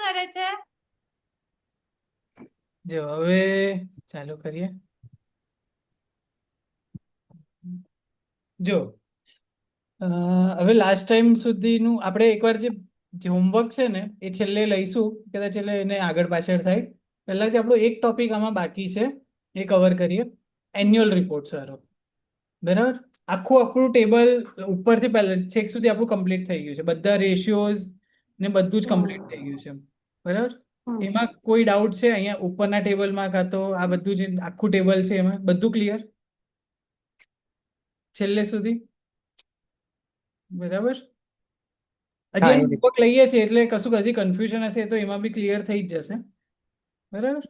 કરે છે? જો હવે ચાલુ કરીએ. જો હવે લાસ્ટ ટાઈમ સુધીનું આપણે એકવાર જે હોમવર્ક છે ને એ છેલ્લે લઈશું, કદાચ એટલે એને આગળ પાછળ થાય. પહેલા જે આપણો એક ટોપિક આમાં બાકી છે એ કવર કરીએ, એન્યુઅલ રિપોર્ટ સારો. બરાબર, આખું આપણું ટેબલ ઉપરથી પહેલા છેક સુધી આપણું કમ્પ્લીટ થઈ ગયું છે, બધા રેશિયોઝ ને બધું જ કમ્પ્લીટ થઈ ગયું છે. બરાબર, એમાં કોઈ ડાઉટ છે અહીંયા ઉપરના ટેબલમાં, કાં તો આ બધું જે આખું ટેબલ છે એમાં બધું ક્લિયર છેલ્લે સુધી? બરાબર, હજી એમ હોમવર્ક લઈએ છીએ એટલે કશું હજી કન્ફ્યુઝન હશે તો એમાં બી ક્લિયર થઈ જ જશે. બરાબર,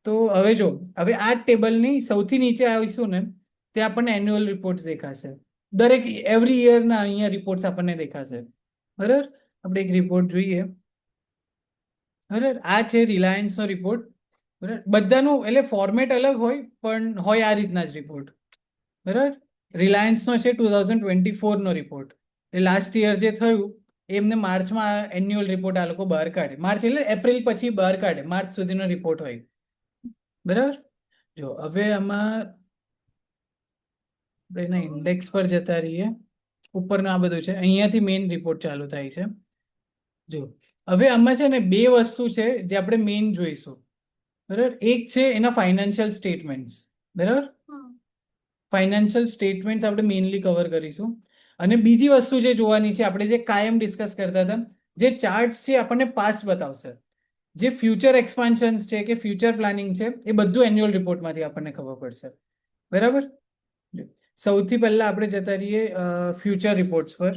તો હવે જો હવે આ ટેબલની સૌથી નીચે આવીશું ને તે આપણને એન્યુઅલ રિપોર્ટ દેખાશે. દરેક એવરી યરના અહીંયા રિપોર્ટ્સ આપણને દેખાશે. બરાબર, આપણે એક રિપોર્ટ જોઈએ. બરાબર, આ છે રિલાયન્સનો રિપોર્ટ. બરાબર, બધાનું એટલે ફોર્મેટ અલગ હોય પણ હોય આ રીતના જ રિપોર્ટ. બરાબર, રિલાયન્સનો છે 2024નો રિપોર્ટ. એટલે લાસ્ટ યર જે થયું એમને માર્ચમાં એન્યુઅલ રિપોર્ટ આ લોકો બહાર કાઢે. માર્ચ એટલે એપ્રિલ પછી બહાર કાઢે, માર્ચ સુધીનો રિપોર્ટ હોય. બરાબર, જો હવે આમાં આપણે એના ઇન્ડેક્સ પર જતા રહીએ. ઉપરનું આ બધું છે, અહીંયાથી મેઇન રિપોર્ટ ચાલુ થાય છે. જો હવે આમાં છે ને બે વસ્તુ છે જે આપણે મેઇન જોઈશું. બરાબર, એક છે એના ફાઇનાન્શિયલ સ્ટેટમેન્ટ્સ. બરાબર, ફાઇનાન્શિયલ સ્ટેટમેન્ટ્સ આપણે મેઇનલી કવર કરીશું. અને બીજી વસ્તુ જે જોવાની છે, આપણે જે કાયમ ડિસ્કસ કરતા હતા, જે ચાર્ટ્સ છે આપણને પાસ્ટ બતાવશે. જે ફ્યુચર એક્સપાન્શન્સ છે કે ફ્યુચર પ્લાનિંગ છે એ બધું એન્યુઅલ રિપોર્ટમાંથી આપણને ખબર પડશે. બરાબર, સૌથી પહેલા આપણે જતા રહીએ ફ્યુચર રિપોર્ટ્સ પર.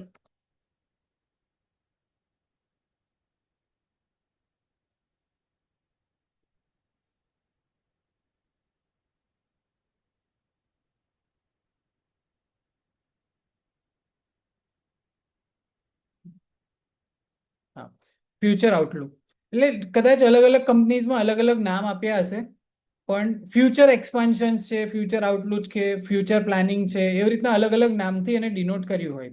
હા, ફ્યુચર આઉટલુક એટલે કદાચ અલગ અલગ કંપનીઝમાં અલગ અલગ નામ આપ્યા હશે, પણ ફ્યુચર એક્સપાન્શન્સ છે, ફ્યુચર આઉટલુક છે, ફ્યુચર પ્લાનિંગ છે, એવી રીતના અલગ અલગ નામથી એને ડિનોટ કર્યું હોય.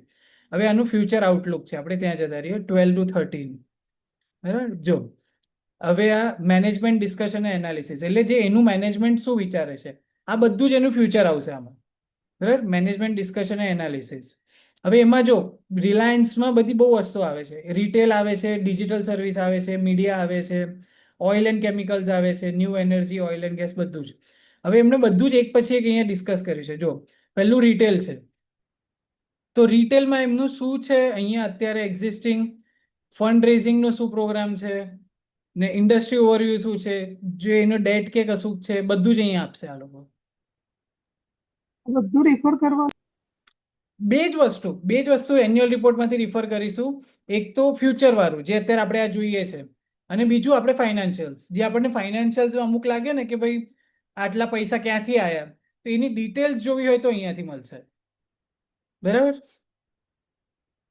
હવે આનું ફ્યુચર આઉટલુક છે, આપણે ત્યાં જતા રહીએ 12 to 13. બરાબર, જો હવે આ મેનેજમેન્ટ ડિસ્કશન એનાલિસિસ એટલે જે એનું મેનેજમેન્ટ શું વિચારે છે, આ બધું જ એનું ફ્યુચર આવશે આમાં. બરાબર, મેનેજમેન્ટ ડિસ્કશન એનાલિસિસ. હવે એમાં જો રિલાયન્સમાં બધી બહુ વસ્તુ આવે છે, રિટેલ આવે છે, ડિજિટલ સર્વિસ આવે છે, મીડિયા આવે છે, ઓઇલ એન્ડ કેમિકલ્સ આવે છે, new energy, oil and gas, બધું જ. હવે એમને બધું જ એક પછી એક અહીંયા ડિસ્કસ કર્યું છે. જો પહેલું રિટેલ છે, તો રિટેલમાં એમનું શું છે, અહીંયા અત્યારે એક્ઝિસ્ટિંગ ફંડ રેઝિંગનો શું પ્રોગ્રામ છે, ને ઇન્ડસ્ટ્રી ઓવરવ્યુ શું છે, જે એનો ડેટ કે કશું છે, બધું જ અહીંયા આપશે આ લોકો. બધું રિફર કરવા બે જ વસ્તુ એન્યુઅલ રિપોર્ટમાંથી રિફર કરીશું. એક તો ફ્યુચર વાળું જે અત્યારે આપણે આ જોઈએ છે, અને બીજું આપણે ફાઇનાન્શિયલ્સ, જે આપણને ફાઇનાન્શિયલ્સ અમુક લાગે ને કે ભાઈ આટલા પૈસા ક્યાંથી આવ્યા, તો એની ડિટેલ્સ જોવી હોય તો અહીંયાથી મળશે. બરાબર,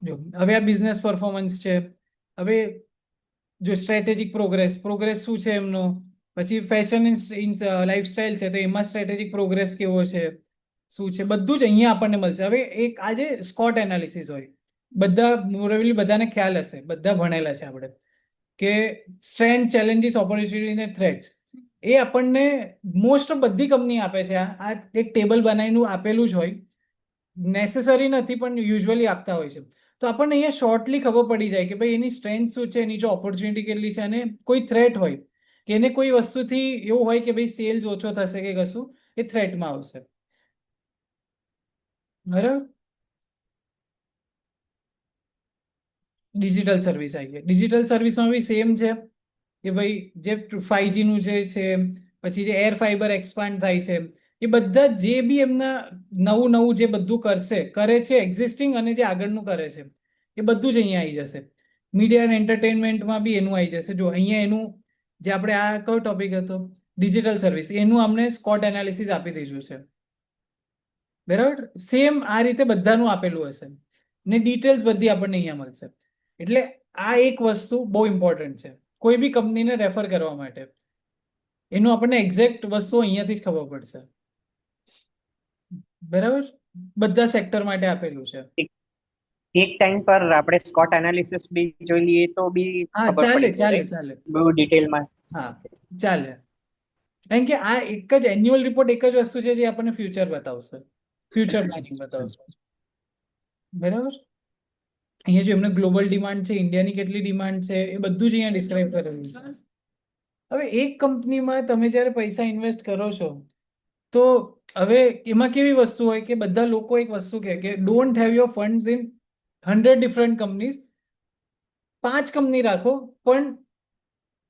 જો હવે આ બિઝનેસ પરફોર્મન્સ છે. હવે જો સ્ટ્રેટેજિક પ્રોગ્રેસ શું છે એમનો, પછી ફેશન ઇન લાઈફસ્ટાઈલ છે તો એમાં સ્ટ્રેટેજિક પ્રોગ્રેસ કેવો છે, શું છે, બધું જ અહીંયા આપણને મળશે. હવે એક આજે સ્કોટ એનાલિસિસ હોય, બધા મોરેબલી બધાને ખ્યાલ હશે, બધા ભણેલા છે આપણે, કે સ્ટ્રેન્થ, ચેલેન્જીસ, ઓપોર્ચ્યુનિટી ને થ્રેટ્સ એ આપણને મોસ્ટ ઓફ બધી કંપની આપે છે. આ એક ટેબલ બનાવીને આપેલું જ હોય, નેસેસરી નથી પણ યુઝ્યુઅલી આપતા હોય છે. તો આપણને અહીંયા શોર્ટલી ખબર પડી જાય કે ભાઈ એની સ્ટ્રેન્થ શું છે, એની જો ઓપોર્ચ્યુનિટી કેટલી છે, અને કોઈ થ્રેટ હોય કે એને કોઈ વસ્તુથી એવું હોય કે ભાઈ સેલ્સ ઓછો થશે કે કશું, એ થ્રેટમાં આવશે. બરાબર, ડિજિટલ સર્વિસ આવી ગઈ. ડિજિટલ સર્વિસમાં બી સેમ છે કે ભાઈ જે 5G નું જે છે, પછી જે એર ફાઈબર એક્સપાન્ડ થાય છે, એ બધા જે બી એમના નવું નવું જે બધું કરે છે એક્ઝિસ્ટિંગ, અને જે આગળનું કરે છે એ બધું જ અહીંયા આવી જશે. મીડિયા એન્ડ એન્ટરટેનમેન્ટમાં બી એનું આવી જશે. જો અહીંયા એનું જે આપણે આ કયો ટોપિક હતો, ડિજિટલ સર્વિસ, એનું અમને સ્કોટ એનાલિસિસ આપી દીધું છે. બરાબર, સેમ આ રીતે બધાનું આપેલું હશે, ને ડિટેલ્સ બધી આપણને અહીંયા મળશે. એટલે આ એક વસ્તુ બહુ ઇમ્પોર્ટન્ટ છે કોઈ બી કંપનીને રેફર કરવા માટે. એનું આપણને એક્ઝેક્ટ વસ્તુ અહીંયાથી જ ખબર પડશે. બરાબર, બધા સેક્ટર માટે આપેલું છે. એક ટાઈમ પર આપણે સ્કોટ એનાલિસિસ બી જોઈ લઈએ તો બી હા, ખબર ચાલે પડી જાય, ચાલે રાઈટ? ચાલે. બહુ ડિટેલમાં. હા, ચાલે. કારણ કે આ એક જ એન્યુઅલ રિપોર્ટ એક જ વસ્તુ છે જે આપણને ફ્યુચર બતાવશે, ફ્યુચર પ્લાનિંગ બતાવશે. બરાબર. અહીંયા જો એમને ગ્લોબલ ડિમાન્ડ છે, ઇન્ડિયાની કેટલી ડિમાન્ડ છે, એ બધું જ અહીંયા ડિસ્ક્રાઇબ કરેલું છે. હવે એક કંપનીમાં તમે જ્યારે પૈસા ઇન્વેસ્ટ કરો છો તો હવે એમાં કેવી વસ્તુ હોય કે બધા લોકો એક વસ્તુ કહે કે don't have your funds in 100 different companies. 5 company રાખો, પણ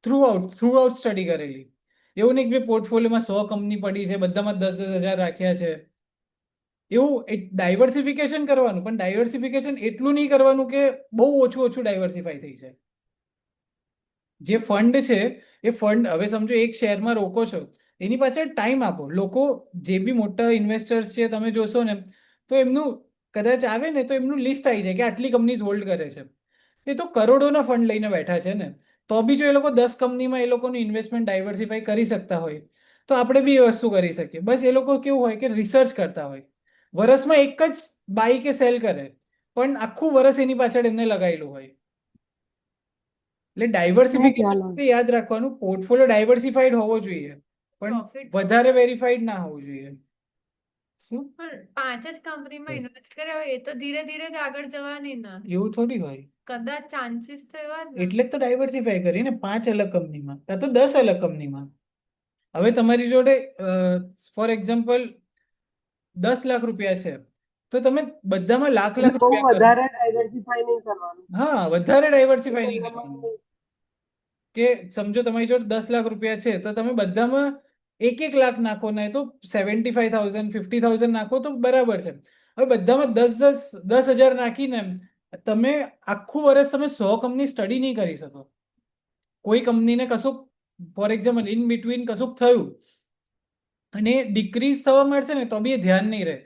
થ્રુ આઉટ સ્ટડી કરેલી. એવું નહીં કે પોર્ટફોલિયોમાં 100 કંપની પડી છે, બધામાં 10,000 રાખ્યા છે. એવું એક ડાયવર્સિફિકેશન કરવાનું, પણ ડાયવર્સિફિકેશન એટલું નહીં કરવાનું કે બહુ ઓછું ઓછું ડાયવર્સિફાઈ થઈ જાય. જે ફંડ છે એ ફંડ, હવે સમજો એક શેરમાં રોકો છો, એની પાછળ ટાઈમ આપો. લોકો જે બી મોટા ઇન્વેસ્ટર્સ છે તમે જોશો ને, તો એમનું કદાચ આવે ને તો એમનું લિસ્ટ આવી જાય કે આટલી કંપનીઝ હોલ્ડ કરે છે. એ તો કરોડોના ફંડ લઈને બેઠા છે ને. તો બી જો એ લોકો 10 કંપનીમાં એ લોકોનું ઇન્વેસ્ટમેન્ટ ડાયવર્સિફાઈ કરી શકતા હોય તો આપણે બી એ વસ્તુ કરી શકીએ. બસ એ લોકો કેવું હોય કે રિસર્ચ કરતા હોય, વર્ષમાં એક જ બાય કે સેલ કરે, પણ આખું વર્ષ એની પાછળ એમને લગાવેલું હોય. એટલે ડાયવર્સિફિકેશન યાદ રાખવાનું, પોર્ટફોલિયો ડાયવર્સિફાઈડ હોવો જોઈએ, પણ વધારે વેરીફાઈડ ના હોવું જોઈએ. શું? પણ 5 જ કંપનીમાં ઇન્વેસ્ટ કર્યા હોય એ તો ધીરે ધીરે જ આગળ જવાની ને. એવું થોડી હોય. કદાચ ચાન્સીસ તો એવા જ ને. એટલે જ તો ડાયવર્સિફાઈ કરી ને, 5 અલગ કંપનીમાં કાં તો 10 અલગ કંપનીમાં. હવે તમારી જોડે ફોર એક્ઝામ્પલ 10 લાખ રૂપિયા છે, તો તમે બધામાં લાખ લાખ બહુ રૂપિયા કરો. વધારે ડાયવર્સિફાઈ નહીં કરવાનું. હા, વધારે ડાયવર્સિફાઈ નહીં કરવાનું. કે સમજો તમારી જોડે 10 લાખ રૂપિયા છે, તો તમે બધામાં 1-1 લાખ નાખો, ને તો 75,000 50,000 નાખો તો બરાબર છે. હવે બધામાં 10,000 નાખીને તમે આખું વર્ષ તમે 100 કંપની સ્ટડી નહીં કરી શકો. કોઈ કંપનીને કશું, ફોર એક્ઝામ્પલ ઇન બિટવીન કશું થયું અને ડિક્રીઝ થવા મળશે ને તો બી એ ધ્યાન નહીં રહે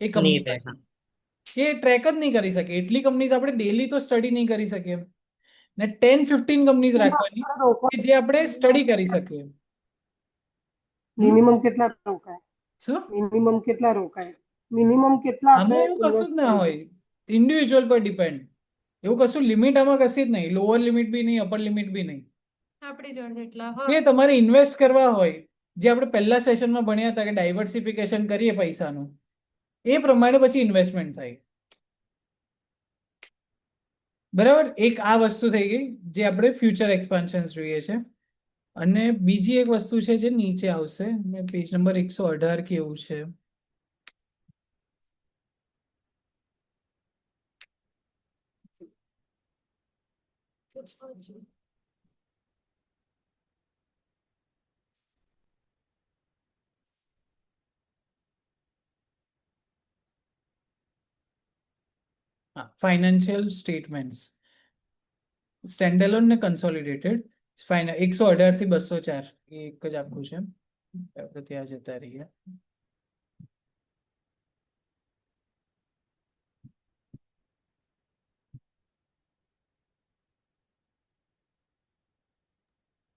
એ કંપની નહીં રહે, પાછળ. એ ટ્રેક જ નહીં કરી શકે. એટલી કંપનીઝ આપણે ડેલી તો સ્ટડી નહીં કરી શકીએ ને. 10-15 કંપનીઝ રાખવાની કે જે આપણે સ્ટડી કરી શકીએ. મિનિમમ કેટલા રોકાય? શું? મિનિમમ કેટલા રોકાય? મિનિમમ કેટલા આપણે આમાં એવું કશું જ ના હોય, ઇન્ડિવિજ્યુઅલ પર ડિપેન્ડ. એવું કશું લિમિટ આમાં કશી જ નહીં, લોઅર લિમિટ બી નહીં, અપર લિમિટ બી નહીં. આપણી જોડે એટલા એ હોય. તમારે ઇન્વેસ્ટ કરવા હોય, જે આપણે પહેલા સેશનમાં ભણ્યા હતા કે ડાયવર્સિફિકેશન કરીએ પૈસાનું, એ પ્રમાણે પછી ઇન્વેસ્ટમેન્ટ થાય. બરાબર. એક આ વસ્તુ થઈ ગઈ જે આપણે ફ્યુચર એક્સપાન્શન જોઈએ છે. અને બીજી એક વસ્તુ છે જે નીચે આવશે, પેજ નંબર 118 કે એવું છે. હા, ફાઇનાન્શિયલ સ્ટેટમેન્ટ્સ, સ્ટેન્ડઅલોન ને કન્સોલિડેટેડ. 118 થી 204 એ એક જ આખું છે. આપણે ત્યાં જતા રહીએ.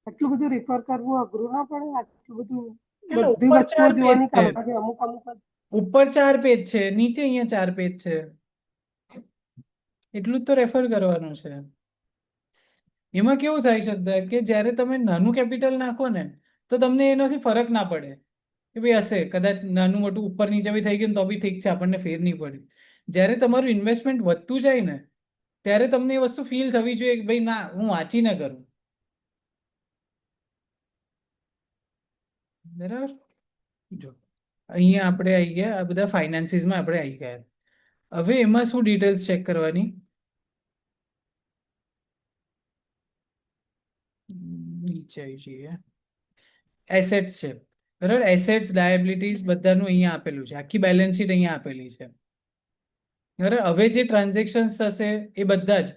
આટલું બધું રિફર કરવું અઘરું ના પડે? આટલું બધું એટલે બધી ઉપર વસ્તુઓ 4 પેજ જોવાની છે, કામ અમુક અમુક ઉપર 4 પેજ છે, નીચે અહીંયા 4 પેજ છે. એટલું જ તો રેફર કરવાનું છે. એમાં કેવું થાય છે કે જ્યારે તમે નાનું કેપિટલ નાખો ને તો તમને એનાથી ફરક ના પડે કે ભાઈ હશે કદાચ નાનું મોટું ઉપર નીચે બી થઈ ગયું તો બી ઠીક છે, આપણને ફેર નહીં પડે. જ્યારે તમારું ઇન્વેસ્ટમેન્ટ વધતું જાય ને ત્યારે તમને એ વસ્તુ ફીલ થવી જોઈએ કે ભાઈ ના, હું વાંચીને કરું. બરાબર. જો અહીંયા આપણે આવી ગયા, આ બધા ફાઇનાન્સીસમાં આપણે આવી ગયા. હવે એમાં શું ડિટેલ્સ ચેક કરવાની? નીચે આવી જઈએ. એસેટ્સ છે, બરાબર. એસેટ્સ, લાયબિલિટીઝ બધાનું અહીંયા આપેલું છે. આખી બેલેન્સ શીટ અહીંયા આપેલી છે. બરાબર. હવે જે ટ્રાન્ઝેક્શન્સ થશે એ બધા જ,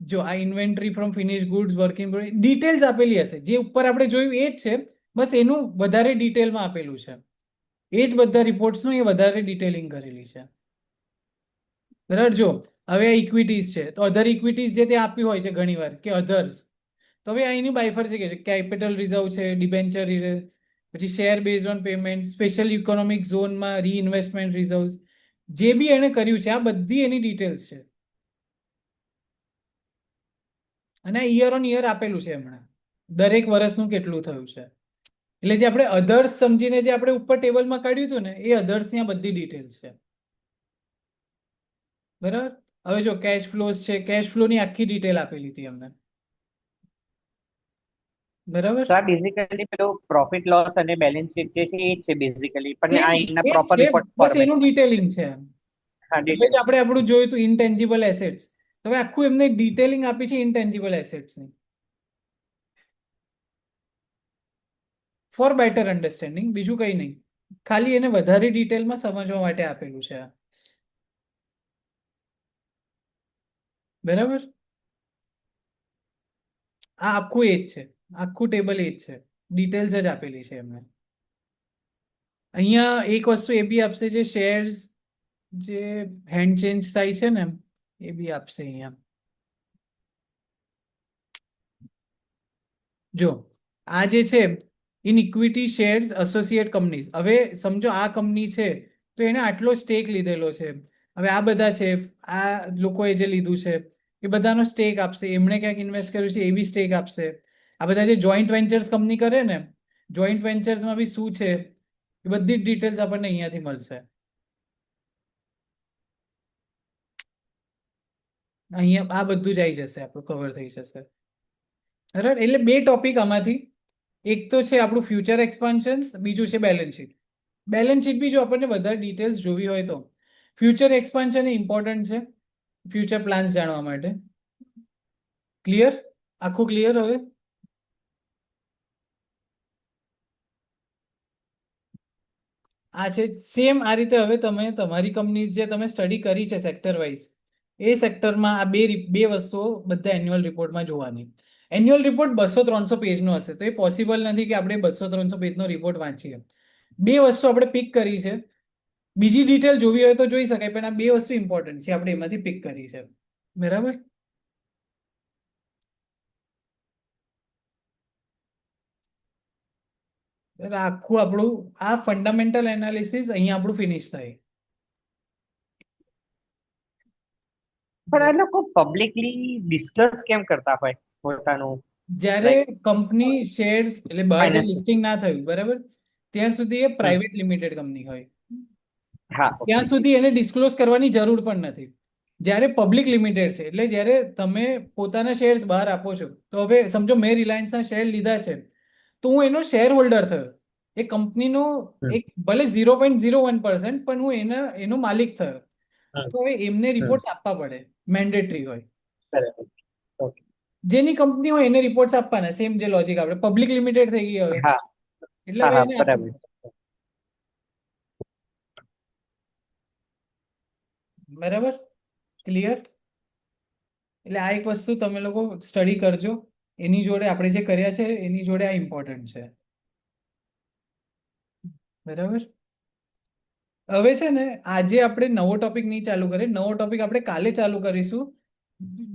જો આ inventory from finish goods, working details આપેલી હશે. જે ઉપર આપણે જોયું એ જ છે, બસ એનું વધારે ડિટેલમાં આપેલું છે. એ જ બધા રિપોર્ટ્સનું એ વધારે ડિટેલિંગ કરેલી છે. બરાબર. જો હવે આ ઇક્વિટીઝ છે તો અધર ઇક્વિટીઝ જે તે આપી હોય છે ઘણીવાર કે અધર્સ, તો હવે અહીંની બાયફર્સિકેશન, કેપિટલ રિઝર્વ છે, ડિબેન્ચર, પછી share based on payment, special economic ઝોનમાં રીઇન્વેસ્ટમેન્ટ રિઝર્વ્સ, જે બી એને કર્યું છે આ બધી એની ડિટેલ્સ છે, અને યર ઓન યર આપેલું છે હમણાં, દરેક વર્ષનું કેટલું થયું છે. એટલે જે આપણે અધર્સ સમજીને જે આપણે ઉપર ટેબલમાં કાઢ્યું હતું ને એ અધર્સની આ બધી ડિટેલ્સ છે. બરાબર. હવે જો કેશ ફ્લોઝ છે, કેશ ફ્લોની આખી ડિટેલ આપેલી હતી અમને. બરાબર. તો આ બેઝિકલી પેલો પ્રોફિટ લોસ અને બેલેન્સ શીટ જે છે એ જ છે બેઝિકલી, પણ આ એના એ જ પ્રોપર છે, રિપોર્ટ બસ એનું ફોર્મેટમાં. ડિટેલિંગ છે. હા, હવે ડિટેલ. જ આપણે આપણું જોયું હતું ઇનટેન્જિબલ એસેટ્સ, તો હવે આખું એમને ડિટેલિંગ આપી છે ઇનટેન્જિબલ એસેટ્સની, ફોર બેટર અન્ડરસ્ટેન્ડિંગ, બીજું કંઈ નહીં, ખાલી એને વધારે ડિટેલમાં સમજવા માટે આપેલું છે આ. બરાબર. આ આખું એ જ છે, આખું ટેબલ એ જ છે, ડિટેલ્સ જ આપેલી છે એમને. અહીંયા એક વસ્તુ એ બી આપશે, જે શેર્સ જે હેન્ડ ચેન્જ થાય છે ને એ બી આપશે અહીંયા. જો આ જે છે in equity shares associate companies, હવે સમજો આ કંપની છે તો એને આટલો સ્ટેક લીધેલો છે. હવે આ બધા છે, આ લોકોએ જે લીધું છે એ બધાનો સ્ટેક આપશે, એમણે ક્યાંક ઇન્વેસ્ટ કર્યું છે એવી સ્ટેક આપશે. આ બધા જે જોઈન્ટ વેન્ચર્સ કંપની કરે ને, જોઈન્ટ વેન્ચર્સમાં બી શું છે એ બધી જ ડિટેલ્સ આપણને અહીંયાથી મળશે. અહીંયા આ બધું જ આવી જશે, આપણું કવર થઈ જશે. બરાબર. એટલે બે ટોપિક આમાંથી, એક તો છે આપણું ફ્યુચર એક્સપાન્શન્સ, બીજું છે બેલેન્સ શીટ. બેલેન્સ શીટ બી જો આપણને વધારે ડિટેલ્સ જોવી હોય તો ફ્યુચર એક્સપાન્શન એ ઇમ્પોર્ટન્ટ છે ફ્યુચર પ્લાન્સ જાણવા માટે. ક્લિયર? આખું ક્લિયર? હવે આ છે સેમ આ રીતે. હવે તમે તમારી કંપની જે તમે સ્ટડી કરી છે સેક્ટર વાઇઝ, એ સેક્ટરમાં આ બે વસ્તુઓ બધા એન્યુઅલ રિપોર્ટમાં જોવાની. એન્યુઅલ રિપોર્ટ 200-300 પેજનો હશે, તો એ પોસિબલ નથી કે આપણે 200-300 પેજનો રિપોર્ટ વાંચીએ. બે વસ્તુ આપણે પિક કરી છે, બીજી ડિટેલ જોવી હોય તો જોઈ શકાય, પણ આ બે વસ્તુ ઇમ્પોર્ટન્ટ છે, આપણે એમાંથી પિક કરી છે. બરાબર. એટલે આખું આપણું આ ફંડામેન્ટલ એનાલિસિસ અહીંયા આપણું ફિનિશ થાય. પણ એ લોકો પબ્લિકલી ડિસ્કસ કેમ કરતા હોય પોતાનું જ્યારે લાઈક કંપની શેર્સ એટલે બહાર જે ફાઇનાન્સ? લિસ્ટિંગ ના થયું બરાબર, ત્યાં સુધી એ પ્રાઇવેટ લિમિટેડ કંપની હોય, હા, ત્યાં સુધી એને ડિસ્ક્લોઝ કરવાની જરૂર પણ નથી. જ્યારે પબ્લિક લિમિટેડ છે, એટલે જ્યારે તમે પોતાના શેર્સ બહાર આપો છો, તો હવે સમજો મેં રિલાયન્સના શેર લીધા છે તો હું એનો શેર હોલ્ડર થયો, એ કંપનીનો એક ભલે 0.01%, પણ હું એનો માલિક થયો, તો હવે એમને રિપોર્ટ્સ આપવા પડે, મેન્ડેટરી હોય. બરાબર. ઓકે. જેની કંપની હોય એને રિપોર્ટ્સ આપવાના, સેમ જે લોજિક આપણે પબ્લિક લિમિટેડ થઈ ગઈ હવે, હા, એટલે હા, હવે હા, એને આપવું બરાબર. પડે. બરાબર. ક્લિયર? એટલે આ એક વસ્તુ તમે લોકો સ્ટડી કરજો, એની જોડે આપણે જે કર્યા છે એની જોડે આ ઇમ્પોર્ટન્ટ છે. બરાબર. હવે છે ને આજે આપણે નવો ટોપિક નહીં ચાલુ કરીએ, નવો ટોપિક આપણે કાલે ચાલુ કરીશું,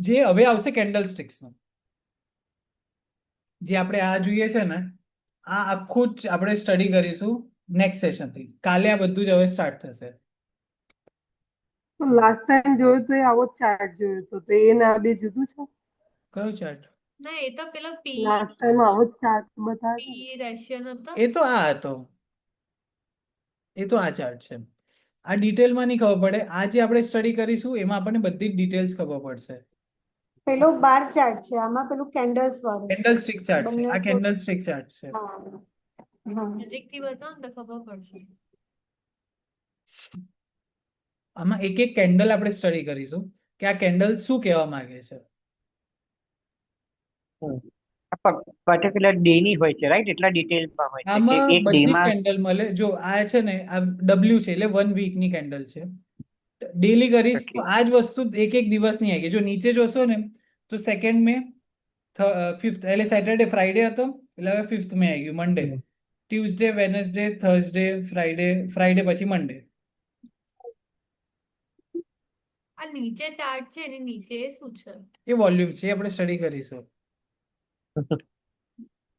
જે હવે આવશે કેન્ડલ સ્ટિક્સનો. જે આપણે આ જોઈએ છે ને આ આખું જ આપણે સ્ટડી કરીશું નેક્સ્ટ સેશનથી. કાલે આ બધું જ હવે સ્ટાર્ટ થશે. તો લાસ્ટ ટાઈમ જોયું તો એ આવો ચાર્ટ જોયો હતો, તો એ ના બે જુદું છે. કયો ચાર્ટ? ના એ તો પેલો લાસ્ટ ટાઈમ આવો ચાર્ટ બતાવ્યો હતો. પી રેશિયો હતો. એ તો આ હતો, એ તો આ ચાર્ટ છે. આ ડિટેલમાં નહીં ખબર પડે, આ જે આપણે સ્ટડી કરીશું એમાં આપણને બધી જ ડિટેલ્સ ખબર પડશે. પેલો બાર ચાર્ટ છે, આમાં પેલું કેન્ડલ્સ વાળું છે. કેન્ડલ સ્ટિક ચાર્ટ છે, બંને આ તો- કેન્ડલ સ્ટિક ચાર્ટ છે. હા હા નજીકથી બતાવો ને તો ખબર પડશે. આમાં એક એક કેન્ડલ આપણે સ્ટડી કરીશું કે આ કેન્ડલ શું કહેવા માંગે છે. પર્ટિક્યુલર ડે ની હોય છે, રાઈટ? એટલા ડિટેલ્સમાં હોય છે કે આમાં એક બધી જ ડેમાં. કેન્ડલ મળે. જો આ છે ને આ ડબલ્યુ છે, એટલે 1 વીકની કેન્ડલ છે. ડેલી કરીશ તો આ જ વસ્તુ એક એક દિવસની આવી ગઈ. જો નીચે જોશો ને તો 2 મે, 5th એટલે સેટરડે ફ્રાઈડે હતો, એટલે હવે 5th મે આવી ગયું, Monday, Tuesday, Wednesday, Thursday, Friday, Friday પછી મંડે. આ નીચે ચાર્ટ છે એની નીચે એ શું છે? એ વોલ્યુમ્સ છે, એ આપણે સ્ટડી કરીશું,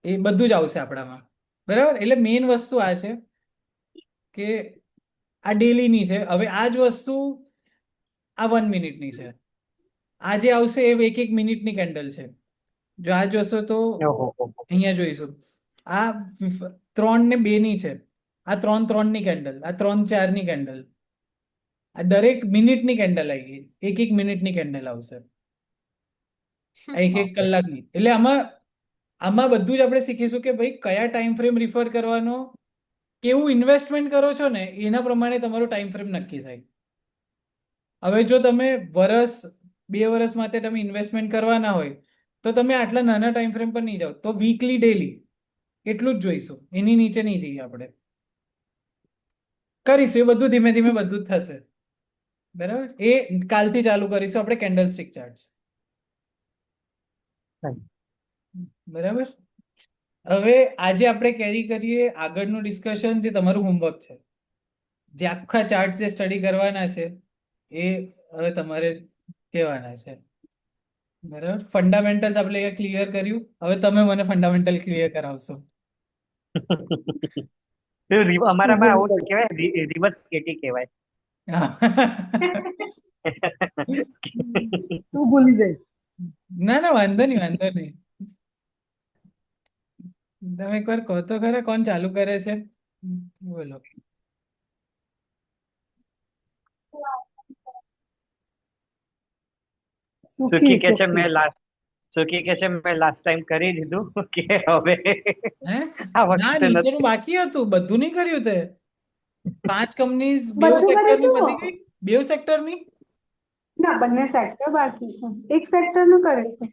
એ બધું જ આવશે આપણામાં. બરાબર. એટલે મેઇન વસ્તુ આ છે કે આ ડેલીની છે. હવે આ જ વસ્તુ આ 1 મિનિટની છે. આ જે આવશે એ 1 મિનિટની કેન્ડલ છે. જો આ જોશો તો ઓહો અહીંયા જોઈશું આ 3 ને 2 ની છે. આ 3 3 ની કેન્ડલ, આ 3 4 ની કેન્ડલ. આ દરેક મિનિટની કેન્ડલ આવી ગઈ. 1 મિનિટની કેન્ડલ આવશે. આ 1 કલાકની. એટલે આમાં બધું જ આપણે શીખીશું કે ભાઈ કયા ટાઈમ ફ્રેમ રિફર કરવાનો, કેવું ઇન્વેસ્ટમેન્ટ કરો છો ને એના પ્રમાણે તમારો ટાઈમ ફ્રેમ નક્કી થાય. હવે જો તમે 2 વર્ષ માટે તમે ઇન્વેસ્ટમેન્ટ કરવાના હોય તો તમે આટલા નાના ટાઈમ ફ્રેમ પર નહીં જાઓ. તો વીકલી ડેલી એટલું જ જોઈશું, એની નીચે નહીં જઈએ. આપણે કરીશું એ બધું ધીમે ધીમે બધું જ થશે. બરાબર. એ કાલથી ચાલુ કરીશું આપણે કેન્ડલ સ્ટિક ચાર્ટ્સ. બરાબર. હવે આજે આપણે કેરી કરીએ આગળનું ડિસ્કશન, જે તમારું હોમવર્ક છે. જે આખા ચાર્ટ જે સ્ટડી કરવાના છે એ હવે તમારે કહેવાના છે. બરાબર. ફંડામેન્ટલ્સ આપણે ક્લિયર કર્યું. હવે તમે મને ફંડામેન્ટલ ક્લિયર કરાવશો. અમારામાં આવું શું કહેવાય, રિવર્સ કેટી કહેવાય. તું ભૂલી જાય. ના ના, વાંધો નહીં. તમે એકવાર કહો તો ખરા કોણ ચાલુ કરે છે. બોલો. સુખી કે છે મેં લાસ્ટ ટાઈમ કરી દીધું કે હવે હે આ ના, વખતે નીચેનું નથી. બાકી હતું. બધું નહીં કર્યું તે. 5 કંપનીઝ બધું સેક્ટરની કર્યું બધી ગઈ. 2 સેક્ટરની. ના, બંને સેક્ટર બાકી છે. એક સેક્ટર નું કરે છે.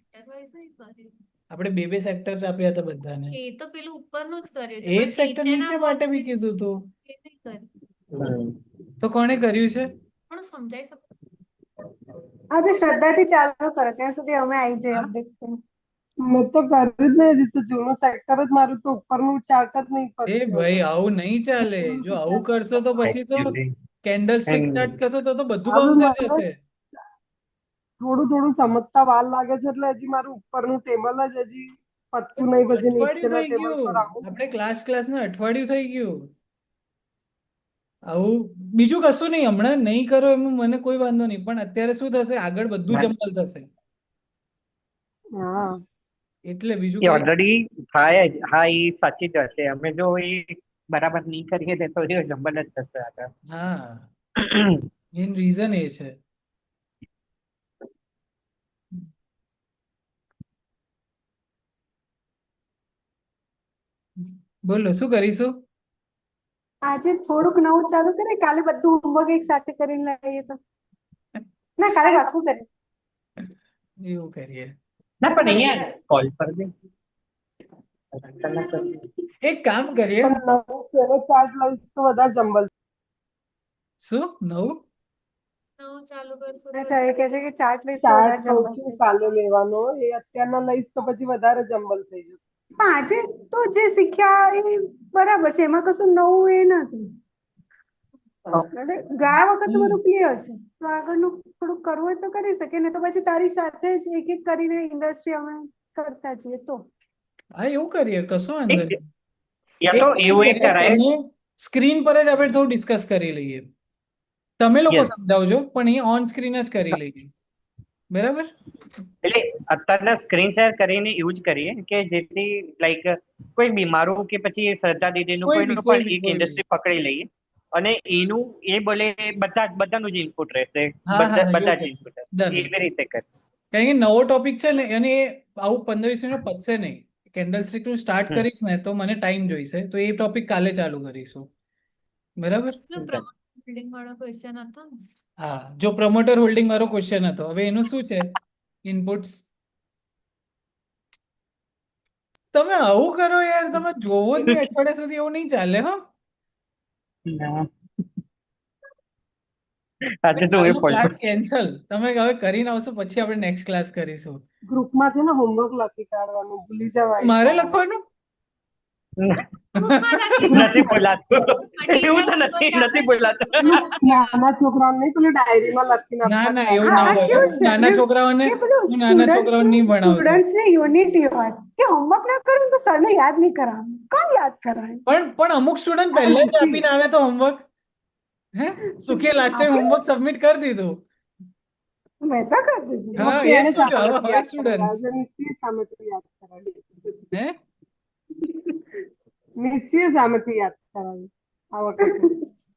આપણે 2 સેક્ટર આપ્યા હતા બધાને. એ તો પેલું ઉપરનું જ કર્યું છે, એ જ પણ સેક્ટર નીચે નીચેના માટે બી box કીધું તું. એ નહીં કર્યું. તો કોણે કર્યું છે? પણ સમજાઈ શકો. આજે શ્રદ્ધાથી ચાલુ કરો ત્યાં સુધી અમે આવી જઈએ હા. અપડેટ કરી. મેં તો કર્યું જ નહીં હજી તો. જૂનું સેક્ટર જ મારું તો ઉપરનું ચાર્ટ જ નહીં એ પત્યું. ભાઈ આવું નહીં ચાલે. જો આવું કરશો તો પછી તો કેન્ડલ સ્ટિક ચાર્ટ્સ કરશો તો બધું આવું બાઉન્સર મારે જશે. થોડું સમજતા વાર લાગે છે એટલે હજી મારું ઉપરનું ટેબલ જ હજી પત્તું નહીં. પછી અઠવાડિયું નીચેના થઈ ટેબલ ગયું. પર આવું. આપણે ક્લાસના અઠવાડિયું થઈ ગયું. આવું બીજું કશું નહીં. હમણાં નહીં કરો એમાં મને કોઈ વાંધો નહીં, પણ અત્યારે શું થશે, આગળ બધું જમ્બલ થશે. હા. એટલે બીજું એ કઈ ઓલરેડી થાય જ. હા, એ સાચી જ વાત છે. અમે જો એ બરાબર નહીં કરીએ તો એ જંબલ જ થશે આગળ. હા, એનું રીઝન એ છે. બોલો શું કરીશું? આજે થોડુંક નવું ચાલુ કરે. કાલે બધું હોમવર્ક એક સાથે કરીને લઈએ તો. ના, કાલે પાછું કરીએ. એવું કરીએ. ના, પણ અહીંયા કોલ પર દે. એક કામ કરીએ. પણ નવું ચાર્ટ લઈશ તો વધારે જમ્બલ. શું નવું? નવું ચાલુ કરશો તો અચ્છા, એ કહે છે કે ચાર્ટ લઈશ તો ચાર્ટ વધારે કહું જમવા છું મળશે. કાલે લેવાનો. એ અત્યારના લઈશ તો પછી વધારે જમ્બલ થઈ જશે. પણ આજે તો જે શીખ્યા એ બરાબર છે, એમાં કશું નવું એ નથી. એટલે ગયા વખત તો બધું ક્લિયર છે. તો આગળનું થોડુંક કરવું હોય તો કરી શકે, ને તો પછી તારી સાથે જ એક એક કરીને ઇન્ડસ્ટ્રી અમે કરતા છીએ તો. હા, એવું કરીએ. કશો વાંધો નહીં. યા તો એવું એક કરાય. સ્ક્રીન પર જ આપણે થોડું ડિસ્કસ કરી લઈએ. તમે લોકો Yes. સમજાવજો, પણ અહીંયા ઓન સ્ક્રીન જ કરી લઈએ. બરાબર. એટલે અત્યારના સ્ક્રીન શેર કરીને એવું જ કરીએ કે જેથી લાઈક કોઈ બીમારું કે પછી શ્રદ્ધા દીદીનું કોઈ કોઈનું બી, કોઈ પણ બી, એક કોઈ બી. ઇન્ડસ્ટ્રી પકડી લઈએ અને એનું એ બોલે બધાનું જ ઇનપુટ રહેશે. હા, હા, બધા એવું જ ઇનપુટ Done. એવી રીતે કર. કારણ કે નવો ટોપિક છે ને, અને એ આવું 15-20 મિનિટ પતશે નહીં. કેન્ડલ સ્ટિક નું સ્ટાર્ટ હમ. કરીશ ને તો મને ટાઈમ જોઈશે, તો એ ટોપિક કાલે ચાલુ કરીશું. બરાબર. પેલું પ્રમોટ બિલ્ડિંગ વાળો ક્વેશ્ચન હતો ને. હા, જો પ્રમોટર હોલ્ડિંગ વાળો ક્વેશ્ચન હતો. હવે એનું શું છે ઇનપુટ્સ? તમે આવું કરો યાર, તમે જોવો જ નહીં અઠવાડિયા સુધી. એવું નહીં ચાલે. હા, ના. આજે તો એ ક્લાસ પડશે. કેન્સલ. તમે હવે કરીને આવશો પછી આપણે નેક્સ્ટ ક્લાસ કરીશું. ગ્રુપમાંથી ને હોમવર્ક લખી કાઢવાનું. ભૂલી જવાય. મારે લખવાનું? ગ્રુપમાં લખી નથી બોલાતું. એવું તો નથી બોલાતું. નાના છોકરાઓને નહીં પેલી ડાયરીમાં લખીને ના આપવા ના, જાય. એવું આ ના આ હોય. કેવું છે નાના છોકરાઓને કે પેલું હું નાના છોકરાઓને નહીં ભણાવતો. સ્ટુડન્ટ્સ ને યુનિટી હોય કે હોમવર્ક ના કરે તો સરને યાદ નહીં કરાવવાનું. કોણ યાદ કરાવે? પણ અમુક સ્ટુડન્ટ પહેલા જ આપીને આવે તો હોમવર્ક. હે સુખીએ લાસ્ટ ટાઈમ હોમવર્ક સબમિટ કરી દીધું. મેં તો કરી દીધું. હા ઓકે, એ જ એને કહું છું, આવા સામેથી હોય યાદ સ્ટુડન્ટ. કરાવજો, નિશ્ચય સામેથી યાદ કરાવજો. હે નિશ્ચય સામેથી યાદ કરાવજો આ વખતે.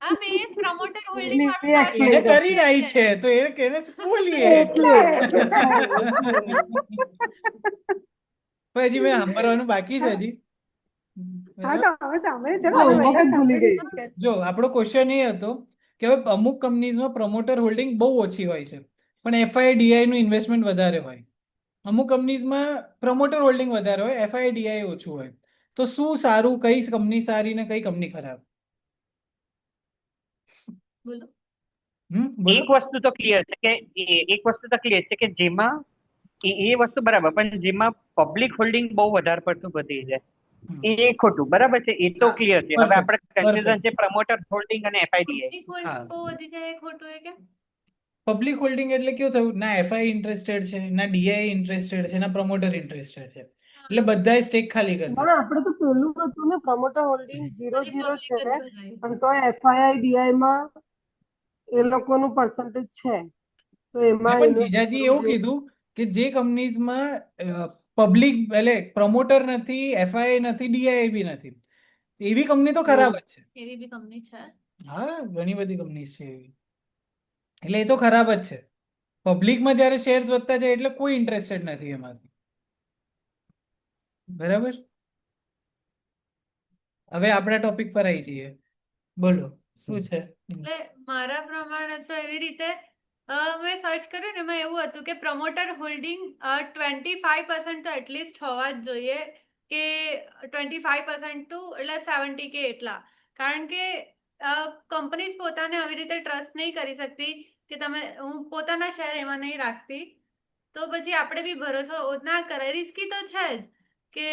હા મેં એ પ્રમોટર હોલ્ડિંગ એને વાળું સર્ચ એને explain કરી કરશે. રહી છે તો એને શું બોલીએ? એટલે પછી મેં સાંભળવાનું બાકી છે હજી. હા બરાબર. તો હવે સાંભળે ચલો હા, હવે homework બધા જ ભૂલી ગઈ. સાંભળીશું કે જો આપણો ક્વેશ્ચન એ હતો કે હવે અમુક કંપનીઝમાં પ્રમોટર હોલ્ડિંગ બહુ ઓછી હોય છે પણ એફઆઈડીઆઈ નું ઇન્વેસ્ટમેન્ટ વધારે હોય. અમુક કંપનીઝમાં પ્રમોટર હોલ્ડિંગ વધારે હોય, એફઆઈડીઆઈ ઓછું હોય. તો શું સારું, કઈ કંપની સારી ને કઈ કંપની ખરાબ? બોલો. બોલો. એક વસ્તુ તો ક્લિયર છે કે જેમાં એ વસ્તુ બરાબર, પણ જેમાં પબ્લિક હોલ્ડિંગ બહુ વધારે પડતું વધી જાય હમ. એ ખોટું. બરાબર છે, એ તો હા, ક્લિયર છે. હવે perfect, આપણે કન્ફ્યુઝન perfect. છે પ્રમોટર હોલ્ડિંગ અને એફઆઈડીઆઈ. પબ્લિક હોલ્ડિંગ બહુ વધી જાય એ ખોટું એ કે પબ્લિક હોલ્ડિંગ એટલે કેવું થયું, ના એફઆઈ ઇન્ટરેસ્ટેડ છે, ના ડીઆઈ ઇન્ટરેસ્ટેડ છે, ના પ્રમોટર ઇન્ટરેસ્ટેડ છે, એટલે બધાએ સ્ટેક ખાલી કરી પણ દીધી. આપણે તો પેલું હતું ને, પ્રમોટર હોલ્ડિંગ 0-0 ખાલી છે, પબ્લિક જ ભરાય. પણ તો એફઆઈઆઈ માં એ લોકોનું પર્સન્ટેજ છે, તો મેં એમાં પણ ઇન્વેસ્ટ જીજાજી કરવું એવું જોઈએ. કીધું કે જે કંપનીઝમાં પબ્લિક એટલે પ્રમોટર નથી, એફઆઈ નથી, ડીઆઈ બી નથી, એવી કંપની તો ખરાબ જ છે. એવી બી કંપની છે. હા ઘણી બધી કંપની છે એવી, એટલે એ તો ખરાબ જ છે. પબ્લિકમાં જ્યારે શેર્સ વધતા જાય એટલે કોઈ ઇન્ટરેસ્ટેડ નથી એમાંથી. બરાબર. હવે આપણા ટોપિક પર આવી જઈએ. બોલો શું છે? એટલે મારા પ્રમાણે તો એવી રીતે મેં સર્ચ કર્યું ને એમાં એવું હતું કે પ્રમોટર હોલ્ડિંગ 25% તો એટલીસ્ટ હોવા જ જોઈએ, કે 25% ટુ એટલે 70K એટલા. કારણ કે કંપનીઝ પોતાને આવી રીતે ટ્રસ્ટ નહીં કરી શકતી કે હું પોતાના શેર એમાં નહીં રાખતી, તો પછી આપણે બી ભરોસો ના કરાય. રિસ્કી તો છે જ કે